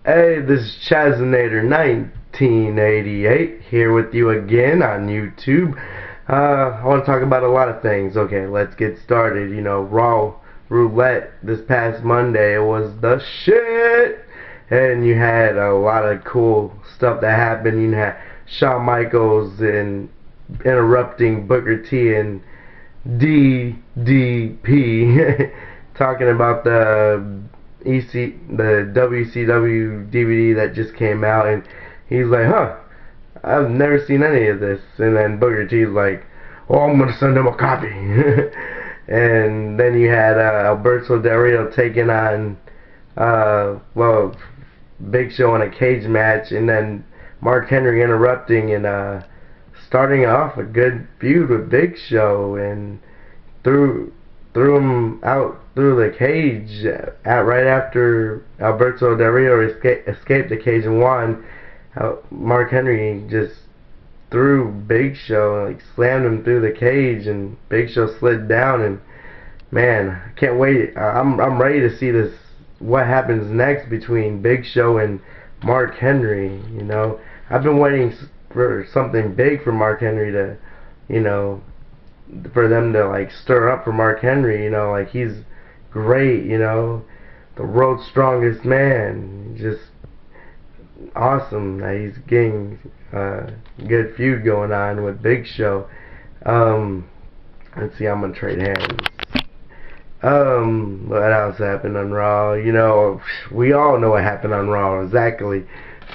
Hey, this is Chazinator 1988 here with you again on YouTube. I want to talk about a lot of things. Okay, let's get started. You know, Raw Roulette this past Monday, it was the shit. And you had a lot of cool stuff that happened. You had Shawn Michaels and interrupting Booker T and DDP talking about the WCW DVD that just came out, and he's like, huh, I've never seen any of this. And then Booker T's like, oh, I'm gonna send him a copy. And then you had Alberto Del Rio taking on Big Show in a cage match, and then Mark Henry interrupting and starting off a good feud with Big Show, and threw him out through the cage right after Alberto Del Rio escaped the cage and won. Mark Henry just threw Big Show, like slammed him through the cage, and Big Show slid down. And man, I can't wait. I'm ready to see this. What happens next between Big Show and Mark Henry? You know, I've been waiting for something big for Mark Henry to, you know, for them to like stir up for Mark Henry. You know, like he's great. You know, the world's strongest man. Just awesome that he's getting a good feud going on with Big Show. Let's see, I'm gonna trade hands. What else happened on Raw? You know, we all know what happened on Raw, exactly.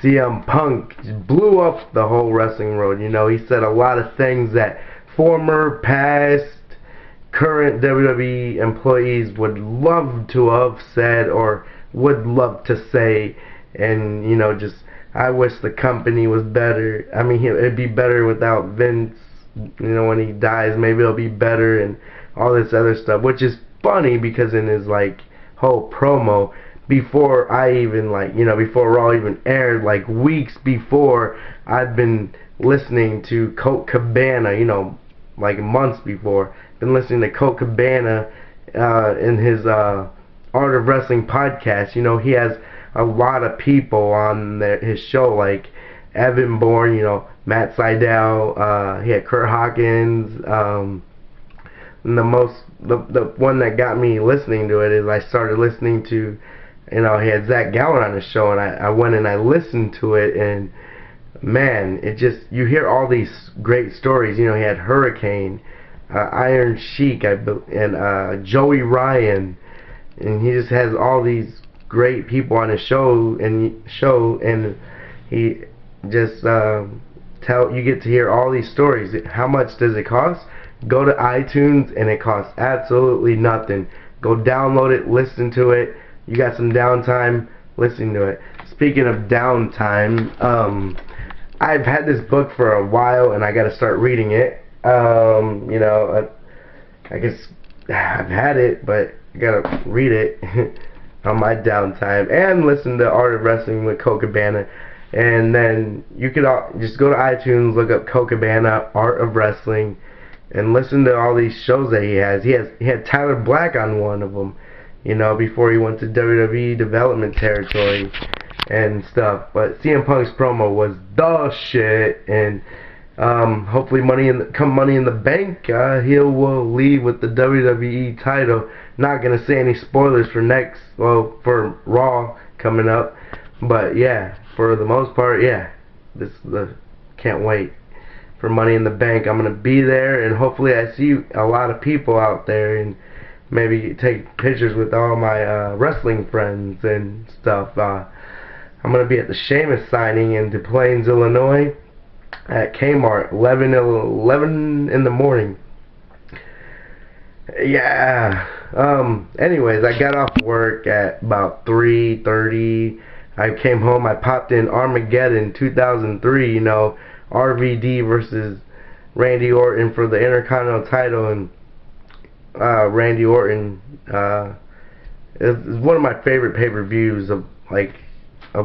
CM Punk blew up the whole wrestling world. You know, he said a lot of things that former, past, current WWE employees would love to have said or would love to say. And, you know, just, I wish the company was better. I mean, it'd be better without Vince. You know, when he dies, maybe it'll be better, and all this other stuff, which is funny because in his like whole promo before I even before Raw even aired, like weeks before, I'd been listening to Colt Cabana, you know, like months before, been listening to Colt Cabana in his Art of Wrestling podcast. You know, he has a lot of people on his show, like Evan Bourne, you know, Matt Sydal, he had Kurt Hawkins, and the one that got me listening to it is I started listening to, you know, he had Zach Gowen on his show, and I went and I listened to it, and man, it just, you hear all these great stories. You know, he had Hurricane, Iron Sheik, and Joey Ryan, and he just has all these great people on his show, and he just you get to hear all these stories. How much does it cost? Go to iTunes, and it costs absolutely nothing. Go download it, listen to it. You got some downtime, listening to it. Speaking of downtime, I've had this book for a while, and I got to start reading it. You know, I guess I've had it, but I got to read it on my downtime and listen to Art of Wrestling with Colt Cabana. And then you could just go to iTunes, look up Colt Cabana, Art of Wrestling, and listen to all these shows that he has. He had Tyler Black on one of them, you know, before he went to WWE Development Territory and stuff. But CM Punk's promo was the shit, and hopefully Money in the Bank, he will leave with the WWE title. Not gonna say any spoilers for Raw coming up, but yeah, for the most part, yeah, can't wait for Money in the Bank. I'm gonna be there, and hopefully I see a lot of people out there, and maybe take pictures with all my wrestling friends and stuff. I'm gonna be at the Sheamus signing in Des Plaines, Illinois, at Kmart, 11 in the morning. Yeah. Anyways, I got off work at about 3:30. I came home. I popped in Armageddon 2003. You know, RVD versus Randy Orton for the Intercontinental title, and Randy Orton is one of my favorite pay-per-views of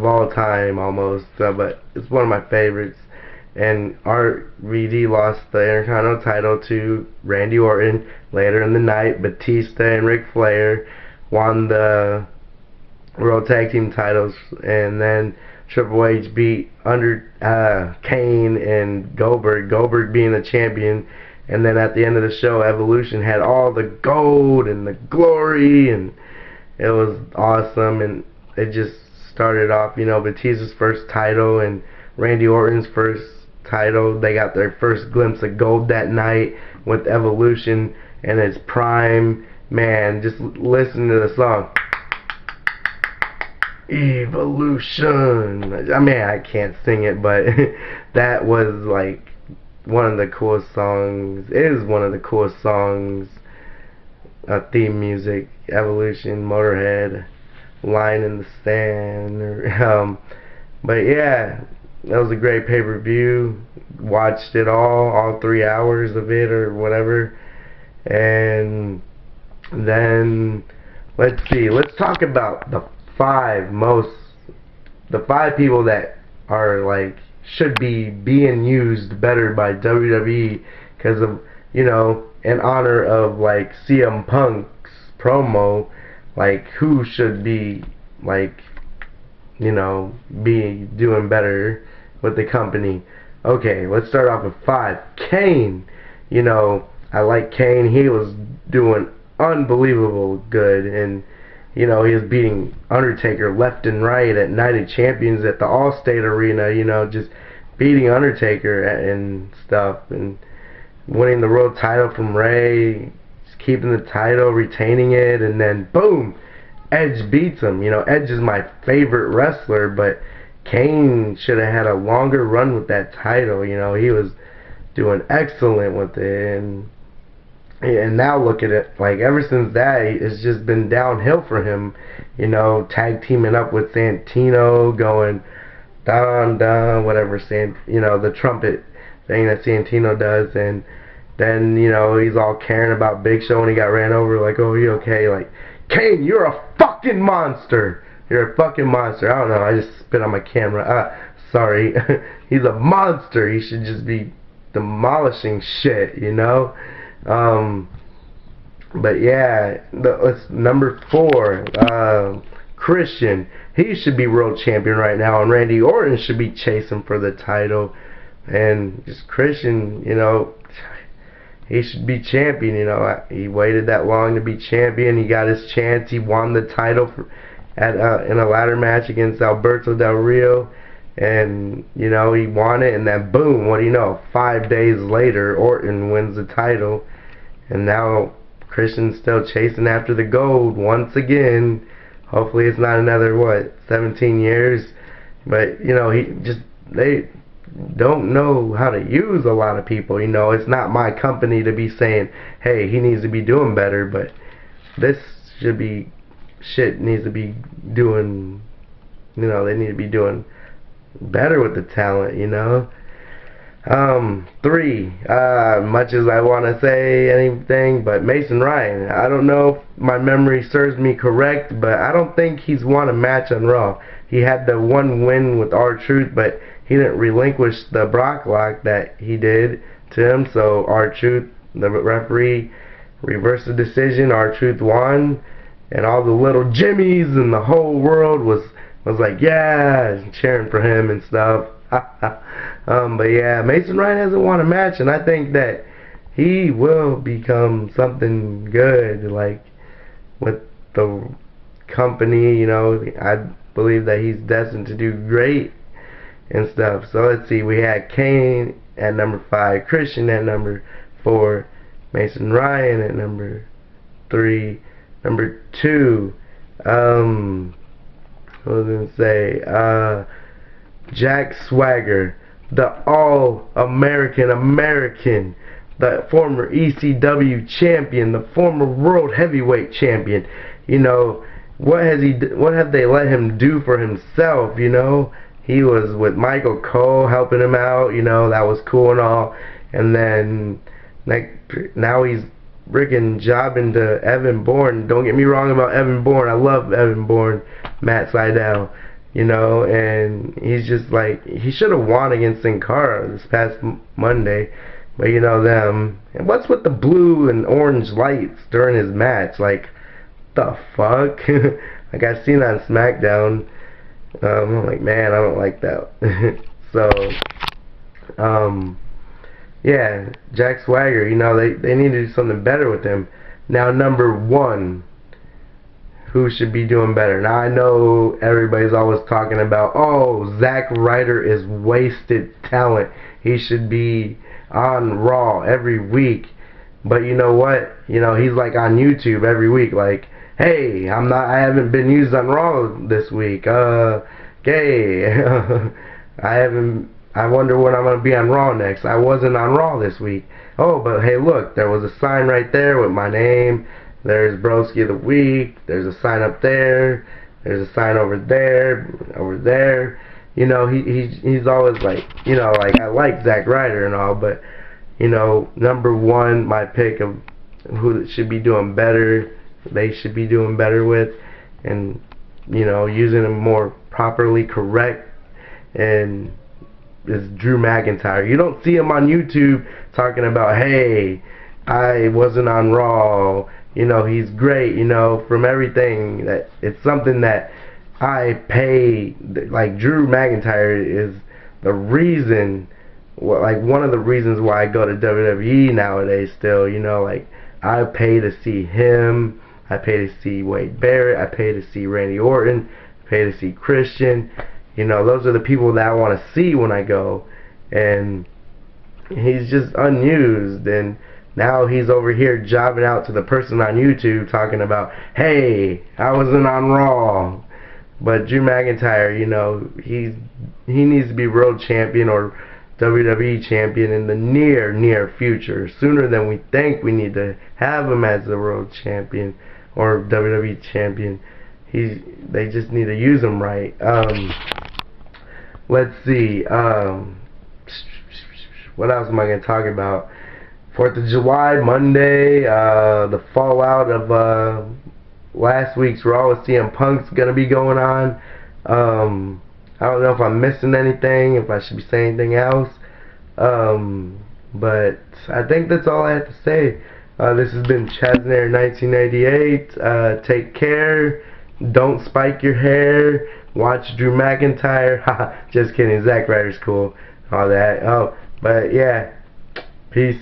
all time almost, but it's one of my favorites. And RVD lost the Intercontinental title to Randy Orton. Later in the night, Batista and Ric Flair won the World Tag Team titles, and then Triple H beat Kane and Goldberg. Goldberg being the champion, and then at the end of the show, Evolution had all the gold and the glory, and it was awesome. And it just started off, Batista's first title and Randy Orton's first title. They got their first glimpse of gold that night with Evolution and its prime. Man, just listen to the song. Evolution. I mean, I can't sing it, but that was like one of the coolest songs. It is one of the coolest songs. Theme music, Evolution, Motorhead, Line in the Sand. But yeah, that was a great pay-per-view. Watched it all 3 hours of it or whatever. And then let's see. Let's talk about the five people that are like should be being used better by WWE because of in honor of like CM Punk's promo, like who should be like be doing better with the company. Okay, let's start off with 5. Kane. I like Kane. He was doing unbelievable good, and he was beating Undertaker left and right at Night of Champions at the Allstate Arena, just beating Undertaker and stuff, and winning the world title from Ray, just keeping the title, retaining it, and then boom, Edge beats him. Edge is my favorite wrestler, but Kane should have had a longer run with that title. He was doing excellent with it, and now look at it, like ever since that, it's just been downhill for him. Tag teaming up with Santino, going dun dun, whatever, the trumpet thing that Santino does, and then he's all caring about Big Show when he got ran over, like, oh, you okay? Like, Kane, you're a fucking monster. You're a fucking monster. I don't know. I just spit on my camera. Sorry. He's a monster. He should just be demolishing shit. But yeah, number 4, Christian. He should be world champion right now, and Randy Orton should be chasing for the title. And just Christian, he should be champion. He waited that long to be champion. He got his chance. He won the title in a ladder match against Alberto Del Rio, and he won it. And then boom, what do you know? 5 days later, Orton wins the title. And now Christian's still chasing after the gold once again. Hopefully it's not another 17 years. But they don't know how to use a lot of people. It's not my company to be saying, hey, he needs to be doing better, but this should be shit needs to be doing, they need to be doing better with the talent, 3, much as I want to say anything, but Mason Ryan, I don't know if my memory serves me correct, but I don't think he's won a match on Raw. He had the one win with R-Truth, but he didn't relinquish the Brock lock that he did to him, so R-Truth, the referee, reversed the decision. R-Truth won, and all the little Jimmies in the whole world was like, yeah, cheering for him and stuff. But yeah, Mason Ryan hasn't won a match, and I think that he will become something good, like with the company. I believe that he's destined to do great and stuff. So let's see, we had Kane at number 5, Christian at number 4, Mason Ryan at number 3, number 2, what was I gonna say? Jack Swagger, the All-American, the former ECW champion, the former World Heavyweight champion. What have they let him do for himself? He was with Michael Cole helping him out. That was cool and all. And then now he's freaking jobbing to Evan Bourne. Don't get me wrong about Evan Bourne. I love Evan Bourne, Matt Sydal. And he's just like, he should have won against Sin Cara this past Monday, but them. And what's with the blue and orange lights during his match? Like, the fuck? Like I seen on SmackDown, I'm like, man, I don't like that. So, yeah, Jack Swagger, you know, they need to do something better with him. Now, number one, who should be doing better? Now, I know everybody's always talking about, oh, Zack Ryder is wasted talent. He should be on Raw every week. But you know what? You know, he's like on YouTube every week, like, hey, I haven't been used on Raw this week. Okay. I wonder when I'm gonna be on Raw next. I wasn't on Raw this week. Oh, but hey, look, there was a sign right there with my name. There's Broski of the Week. There's a sign up there. There's a sign over there, over there. You know, he's always like, you know, like I like Zack Ryder and all, but you know, number one, my pick of who should be doing better, they should be doing better with, and you know, using them more properly correct, and is Drew McIntyre. You don't see him on YouTube talking about, hey, I wasn't on Raw. You know, he's great. You know, from everything that it's something that I pay. Like Drew McIntyre is the reason. Well, like one of the reasons why I go to WWE nowadays still, you know, like I pay to see him, I pay to see Wade Barrett, I pay to see Randy Orton, I pay to see Christian, you know, those are the people that I want to see when I go, and he's just unused, and now he's over here jobbing out to the person on YouTube talking about, hey, I wasn't on Raw. But Drew McIntyre, you know, he needs to be world champion or WWE champion in the near future, sooner than we think. We need to have him as the world champion or WWE champion. They just need to use him right. Let's see. What else am I going to talk about? 4th of July, Monday, the fallout of last week's Raw with CM Punk's going to be going on. I don't know if I'm missing anything, if I should be saying anything else. But I think that's all I have to say. This has been Chasnair 1988. Take care. Don't spike your hair. Watch Drew McIntyre. Just kidding. Zack Ryder's cool. All that. Oh, but yeah. Peace.